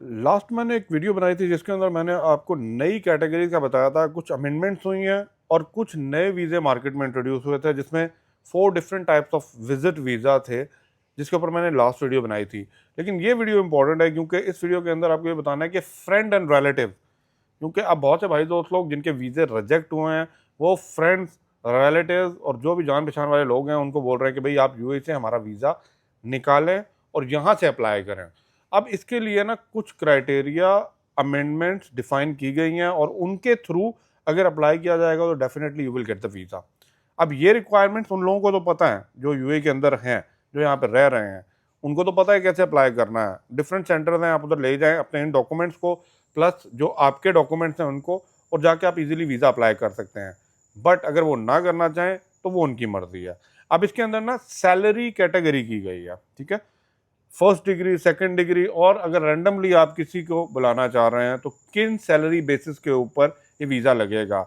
Last मैंने एक video बनाई थी जिसके अंदर मैंने आपको नई कैटेगरी का बताया था, कुछ अमेंडमेंट्स हुई हैं और कुछ नए वीज़े मार्केट में इंट्रोड्यूस हुए थे जिसमें 4 different types of visit visa थे, जिसके ऊपर मैंने लास्ट वीडियो बनाई थी। लेकिन ये वीडियो इंपॉर्टेंट है क्योंकि इस वीडियो के अंदर आपको ये बताना है कि फ्रेंड एंड रिलेटिव, क्योंकि अब बहुत से भाई दोस्त लोग जिनके वीज़े रिजेक्ट हुए हैं वो फ्रेंड्स, रिलेटिव और जो भी जान पहचान वाले लोग हैं उनको बोल रहे हैं कि भाई आप यूएई से हमारा वीज़ा निकालें और यहाँ से अप्लाई करें। अब इसके लिए ना कुछ क्राइटेरिया, अमेंडमेंट्स डिफाइन की गई हैं और उनके थ्रू अगर अप्लाई किया जाएगा तो definitely you will get the visa. अब ये रिक्वायरमेंट्स उन लोगों को तो पता है जो यूएई के अंदर हैं, जो यहाँ पर रह रहे हैं, उनको तो पता है कैसे अप्लाई करना है। डिफरेंट सेंटर्स हैं, आप उधर ले जाएं अपने इन डॉक्यूमेंट्स को प्लस जो आपके डॉक्यूमेंट्स हैं उनको, और जाके आप इजीली वीज़ा अप्लाई कर सकते हैं। बट अगर वो ना करना चाहें तो वो उनकी मर्जी है। अब इसके अंदर ना सैलरी कैटेगरी की गई है, ठीक है, फर्स्ट डिग्री, सेकंड डिग्री, और अगर रैंडमली आप किसी को बुलाना चाह रहे हैं तो किन सैलरी बेसिस के ऊपर ये वीज़ा लगेगा।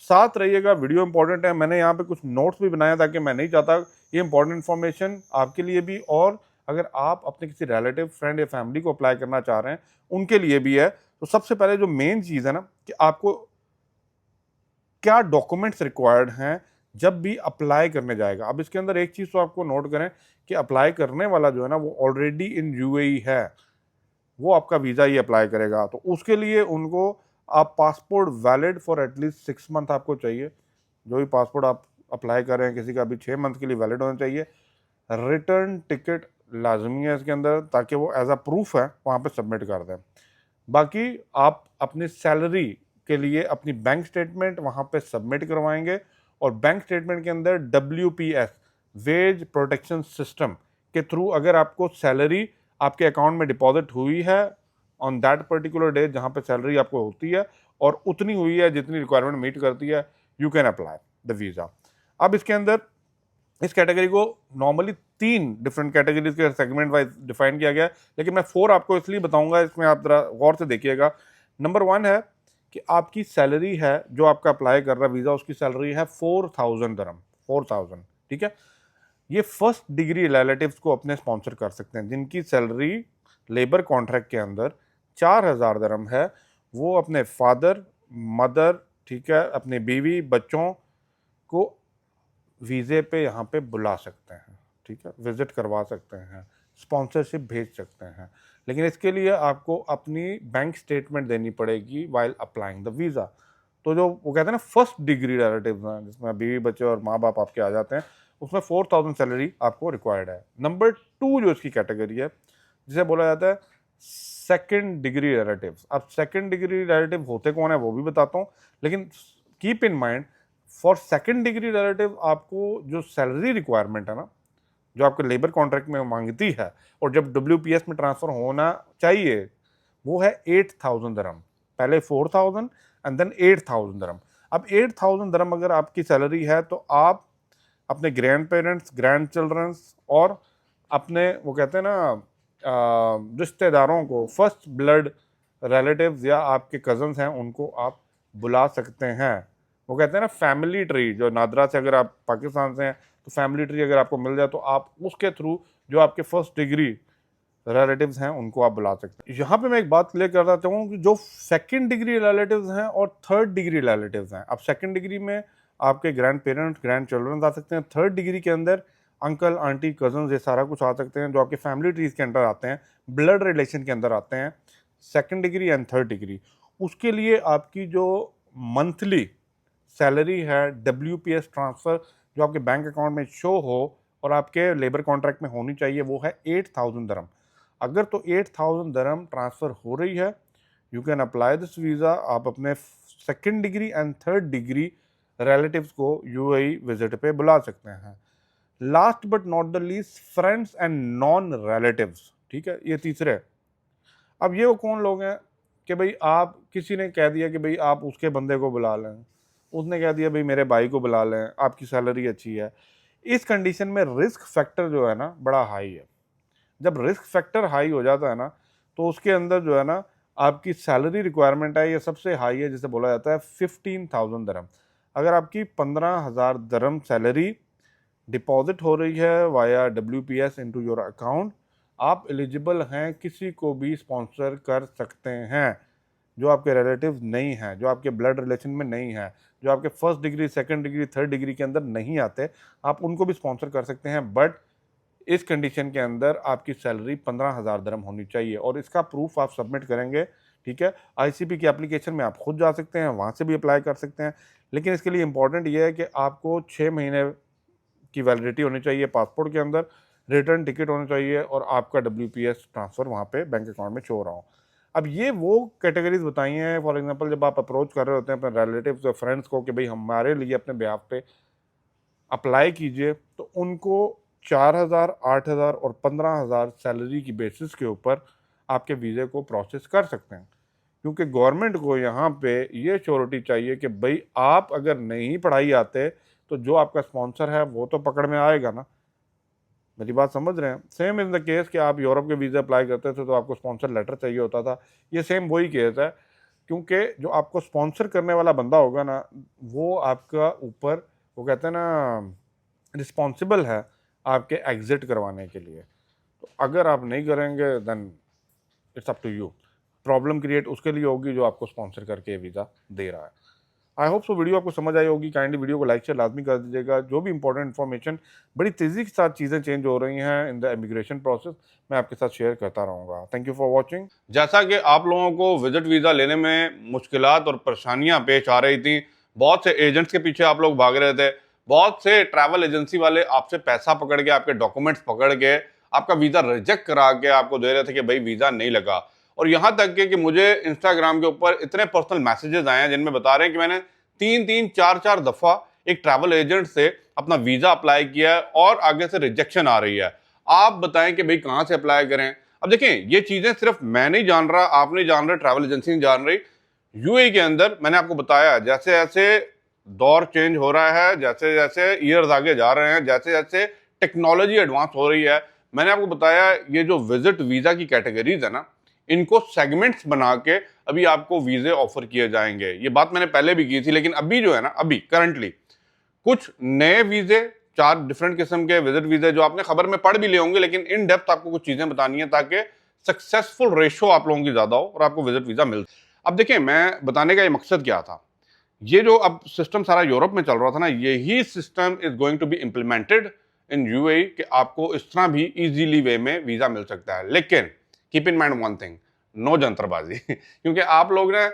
साथ रहिएगा, वीडियो इंपॉर्टेंट है। मैंने यहाँ पे कुछ नोट्स भी बनाया ताकि मैं नहीं चाहता ये इंपॉर्टेंट इन्फॉर्मेशन आपके लिए भी, और अगर आप अपने किसी रिलेटिव, फ्रेंड या फैमिली को अप्लाई करना चाह रहे हैं उनके लिए भी है। तो सबसे पहले जो मेन चीज़ है ना कि आपको क्या डॉक्यूमेंट्स रिक्वायर्ड हैं जब भी अप्लाई करने जाएगा। अब इसके अंदर एक चीज़ तो आपको नोट करें कि अप्लाई करने वाला जो है ना वो ऑलरेडी इन यूएई है, वो आपका वीज़ा ही अप्लाई करेगा। तो उसके लिए उनको आप passport valid for at least 6 month आपको चाहिए। जो भी पासपोर्ट आप अप्लाई कर रहे हैं किसी का भी 6 मंथ के लिए वैलिड होना चाहिए। रिटर्न टिकट लाजमी है इसके अंदर, ताकि वो एज अ प्रूफ है वहाँ पे सबमिट कर दें। बाकी आप अपनी सैलरी के लिए अपनी बैंक स्टेटमेंट वहाँ पे सबमिट करवाएंगे, और बैंक स्टेटमेंट के अंदर WPS, वेज प्रोटेक्शन सिस्टम के थ्रू अगर आपको सैलरी आपके अकाउंट में डिपॉजिट हुई है ऑन दैट पर्टिकुलर डे जहाँ पे सैलरी आपको होती है और उतनी हुई है जितनी रिक्वायरमेंट मीट करती है, you can apply the visa. अब इसके अंदर इस कैटेगरी को नॉर्मली 3 डिफरेंट कैटेगरीज के सेगमेंट वाइज डिफाइन किया गया है, लेकिन मैं 4 आपको इसलिए बताऊंगा, इसमें आप जरा गौर से देखिएगा। नंबर 1 है कि आपकी सैलरी है, जो आपका अप्लाई कर रहा है वीज़ा उसकी सैलरी है 4,000 दरम, 4,000, ठीक है। ये फर्स्ट डिग्री रिलेटिव्स को अपने स्पॉन्सर कर सकते हैं जिनकी सैलरी लेबर कॉन्ट्रैक्ट के अंदर 4,000 दरम है। वो अपने फादर, मदर, ठीक है, अपने बीवी, बच्चों को वीज़े पे यहाँ पे बुला सकते हैं, ठीक है, विजिट करवा सकते हैं, स्पॉन्सरशिप भेज सकते हैं। लेकिन इसके लिए आपको अपनी बैंक स्टेटमेंट देनी पड़ेगी वाइल अप्लाइंग द वीज़ा। तो जो वो कहते हैं ना फर्स्ट डिग्री रिलेटिव्स हैं, जिसमें बीवी, बच्चे और माँ बाप आपके आ जाते हैं, उसमें 4,000 सैलरी आपको रिक्वायर्ड है। नंबर 2 जो इसकी कैटेगरी है, जिसे बोला जाता है सेकेंड डिग्री रिलेटिव्स। अब सेकेंड डिग्री रिलेटिव होते कौन है वो भी बताता हूँ, लेकिन keep in mind for second degree relative आपको जो सैलरी रिक्वायरमेंट है ना, जो आपके लेबर कॉन्ट्रैक्ट में मांगती है और जब WPS में ट्रांसफ़र होना चाहिए, वो है 8,000 दरम। पहले 4,000 एंड देन 8,000 दरम। अब 8,000 दरम अगर आपकी सैलरी है तो आप अपने ग्रैंड पेरेंट्स, ग्रैंड चिल्ड्रंस और अपने वो कहते हैं ना रिश्तेदारों को, फर्स्ट ब्लड रिलेटिव्स या आपके कज़न्स हैं, उनको आप बुला सकते हैं। वो कहते हैं ना फैमिली ट्री, जो नादरा से अगर आप पाकिस्तान से हैं तो फैमिली ट्री अगर आपको मिल जाए तो आप उसके थ्रू जो आपके फर्स्ट डिग्री रिलेटिव्स हैं उनको आप बुला सकते हैं। यहाँ पे मैं एक बात क्लियर करना चाहूँ कि जो सेकंड डिग्री रिलेटिव्स हैं और थर्ड डिग्री रिलेटिव्स हैं, अब सेकंड डिग्री में आपके ग्रैंड पेरेंट्स, ग्रैंड चिल्ड्रन आ सकते हैं। थर्ड डिग्री के अंदर अंकल, आंटी, कजन, ये सारा कुछ आ सकते हैं जो आपके फैमिली ट्रीज के अंदर आते हैं, ब्लड रिलेशन के अंदर आते हैं, second degree and third degree. उसके लिए आपकी जो मंथली सैलरी है, WPS ट्रांसफ़र जो आपके बैंक अकाउंट में शो हो और आपके लेबर कॉन्ट्रैक्ट में होनी चाहिए, वो है 8,000 दरम। अगर तो 8,000 दरम ट्रांसफ़र हो रही है, you can apply this visa. आप अपने second degree and third degree relatives को यूएई विजिट पे बुला सकते हैं। Last but not the least, friends and non relatives, ठीक है, ये तीसरे। अब ये वो कौन लोग हैं कि भाई आप किसी ने कह दिया कि भाई आप उसके बंदे को बुला लें, उसने कह दिया भाई मेरे भाई को बुला लें, आपकी सैलरी अच्छी है। इस कंडीशन में रिस्क फैक्टर जो है ना बड़ा हाई है। जब रिस्क फैक्टर हाई हो जाता है ना तो उसके अंदर जो है ना आपकी सैलरी रिक्वायरमेंट है ये सबसे हाई है, जिसे बोला जाता है 15,000 दरम। अगर आपकी 15,000 दरम सैलरी डिपॉजिट हो रही है via WPS into your account, आप एलिजिबल हैं, किसी को भी स्पॉन्सर कर सकते हैं जो आपके रिलेटिव नहीं हैं, जो आपके ब्लड रिलेशन में नहीं है, जो आपके first degree, second degree, third degree के अंदर नहीं आते, आप उनको भी स्पॉन्सर कर सकते हैं। बट इस कंडीशन के अंदर आपकी सैलरी 15,000 दिरहम होनी चाहिए और इसका प्रूफ आप सबमिट करेंगे। ठीक है, आईसीपी की एप्लीकेशन में आप खुद जा सकते हैं, वहाँ से भी अप्लाई कर सकते हैं, लेकिन इसके लिए इंपॉर्टेंट ये है कि आपको 6 महीने की वैलिडिटी होनी चाहिए पासपोर्ट के अंदर, रिटर्न टिकट होना चाहिए और आपका WPS ट्रांसफ़र वहाँ पे बैंक अकाउंट में शो हो रहा हो। अब ये वो कैटेगरीज बताई हैं, फॉर एग्जांपल जब आप अप्रोच कर रहे होते हैं अपने रिलेटिव्स और फ्रेंड्स को कि भाई हमारे लिए अपने बिहाफ पे अप्लाई कीजिए, तो उनको 4,000, 8,000 और 15,000 सैलरी की बेसिस के ऊपर आपके वीज़े को प्रोसेस कर सकते हैं, क्योंकि गवर्नमेंट को यहाँ पे ये श्योरिटी चाहिए कि भाई आप अगर नहीं पढ़ाई आते तो जो आपका स्पॉन्सर है वो तो पकड़ में आएगा ना। मेरी बात समझ रहे हैं? सेम इन द केस कि आप यूरोप के वीज़ा अप्लाई करते थे तो आपको स्पॉन्सर लेटर चाहिए होता था, ये सेम वही केस है, क्योंकि जो आपको स्पॉन्सर करने वाला बंदा होगा ना, वो आपका ऊपर, वो कहते हैं ना, रिस्पॉन्सिबल है आपके एग्जिट करवाने के लिए। तो अगर आप नहीं करेंगे then it's up to you. Problem create उसके लिए होगी जो आपको स्पॉन्सर करके वीज़ा दे रहा है। आई होप सो वीडियो आपको समझ आई होगी। काइंडली वीडियो को लाइक शेयर लाजमी कर दीजिएगा। जो भी इंपॉर्टेंट इन्फॉर्मेशन, बड़ी तेज़ी के साथ चीज़ें चेंज हो रही हैं इन द इमिग्रेशन प्रोसेस, मैं आपके साथ शेयर करता रहूँगा। Thank you for watching. जैसा कि आप लोगों को विजिट वीज़ा लेने में मुश्किलात और परेशानियां पेश आ रही थी, बहुत से एजेंट्स के पीछे आप लोग भाग रहे थे, बहुत से ट्रैवल एजेंसी वाले आपसे पैसा पकड़ के, आपके डॉक्यूमेंट्स पकड़ के, आपका वीज़ा रिजेक्ट करा के आपको दे रहे थे कि भाई वीज़ा नहीं लगा। और यहाँ तक कि मुझे इंस्टाग्राम के ऊपर इतने पर्सनल मैसेजेस आए हैं जिनमें बता रहे हैं कि मैंने 3-3, 4-4 दफ़ा एक ट्रैवल एजेंट से अपना वीज़ा अप्लाई किया है और आगे से रिजेक्शन आ रही है। आप बताएं कि भाई कहाँ से अप्लाई करें। अब देखें, ये चीजें सिर्फ मैं नहीं जान रहा, आप नहीं जान रहे, ट्रैवल एजेंसी नहीं जान रही। यूएई के अंदर मैंने आपको बताया, जैसे जैसे दौर चेंज हो रहा है, जैसे जैसे ईयर्स आगे जा रहे हैं, जैसे जैसे टेक्नोलॉजी एडवांस हो रही है, मैंने आपको बताया ये जो विजिट वीजा की कैटेगरीज है ना, इनको सेगमेंट्स बना के अभी आपको वीजे ऑफर किए जाएंगे। ये बात मैंने पहले भी की थी, लेकिन अभी जो है ना, अभी करंटली कुछ नए वीजे, 4 डिफरेंट किस्म के विजिट वीजे जो आपने खबर में पढ़ भी लिए होंगे, लेकिन इन डेप्थ आपको कुछ चीजें बतानी है ताकि सक्सेसफुल रेशो आप लोगों की ज्यादा हो और आपको विजिट वीजा मिल। अब देखिए, मैं बताने का ये मकसद क्या था, ये जो अब सिस्टम सारा यूरोप में चल रहा था ना, यही system is going to be implemented in UAE कि आपको इस तरह भी इजीली वे में वीजा मिल सकता है। लेकिन keep in mind one thing, no जंत्रबाजी क्योंकि आप लोग ना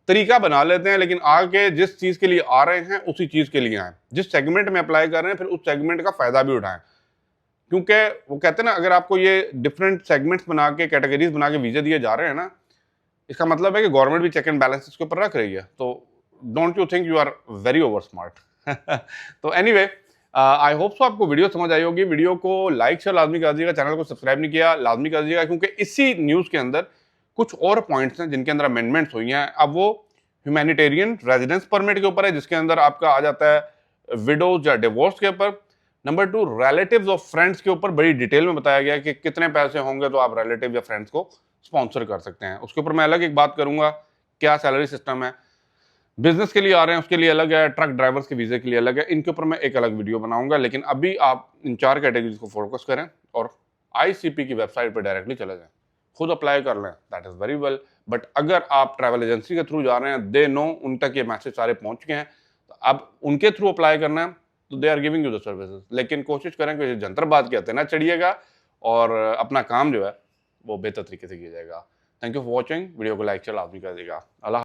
तरीका बना लेते हैं, लेकिन आगे जिस चीज के लिए आ रहे हैं उसी चीज के लिए आए, जिस सेगमेंट में अप्लाई कर रहे हैं फिर उस सेगमेंट का फायदा भी उठाएं। क्योंकि वो कहते हैं ना, अगर आपको ये डिफरेंट सेगमेंट्स बना के, कैटेगरीज बना के वीजे दिए जा रहे हैं ना, इसका मतलब है कि गवर्नमेंट भी चेक एंड बैलेंस इसके ऊपर रख रही है। तो don't you think you are very over smart. तो एनीवे, आई होप सो आपको वीडियो समझ आई होगी। वीडियो को लाइक शेयर लाजमी कर दीजिएगा, चैनल को सब्सक्राइब नहीं किया लाजमी कर दीजिएगा, क्योंकि इसी न्यूज के अंदर कुछ और पॉइंट्स हैं जिनके अंदर अमेंडमेंट्स हुई हैं। अब वो ह्यूमैनिटेरियन रेजिडेंस परमिट के ऊपर है, जिसके अंदर आपका आ जाता है विडोज या डिवोर्स के ऊपर। नंबर 2, रिलेटिव्स और फ्रेंड्स के ऊपर बड़ी डिटेल में बताया गया कि कितने पैसे होंगे तो आप रिलेटिव या फ्रेंड्स को स्पॉन्सर कर सकते हैं। उसके ऊपर मैं अलग एक बात करूंगा, क्या सैलरी सिस्टम है, बिजनेस के लिए आ रहे हैं उसके लिए अलग है, ट्रक ड्राइवर्स के वीजे के लिए अलग है, इनके ऊपर मैं एक अलग वीडियो बनाऊंगा। लेकिन अभी आप इन 4 कैटेगरीज को फोकस करें और आईसीपी की वेबसाइट पर डायरेक्टली चले जाएं, खुद अप्लाई कर लें, that is very well. But अगर आप ट्रैवल एजेंसी के थ्रू जा रहे हैं, दे नो, उन तक ये मैसेज सारे पहुंच गए हैं, तो अब उनके थ्रू अप्लाई करना है तो they are giving you the services. लेकिन कोशिश करें कि जंतरबाज कहते ना चढ़िएगा और अपना काम जो है वो बेहतर तरीके से किया जाएगा। Thank you for watching. Video को लाइक शेयर लाजमी कर दीजिएगा। अल्लाह।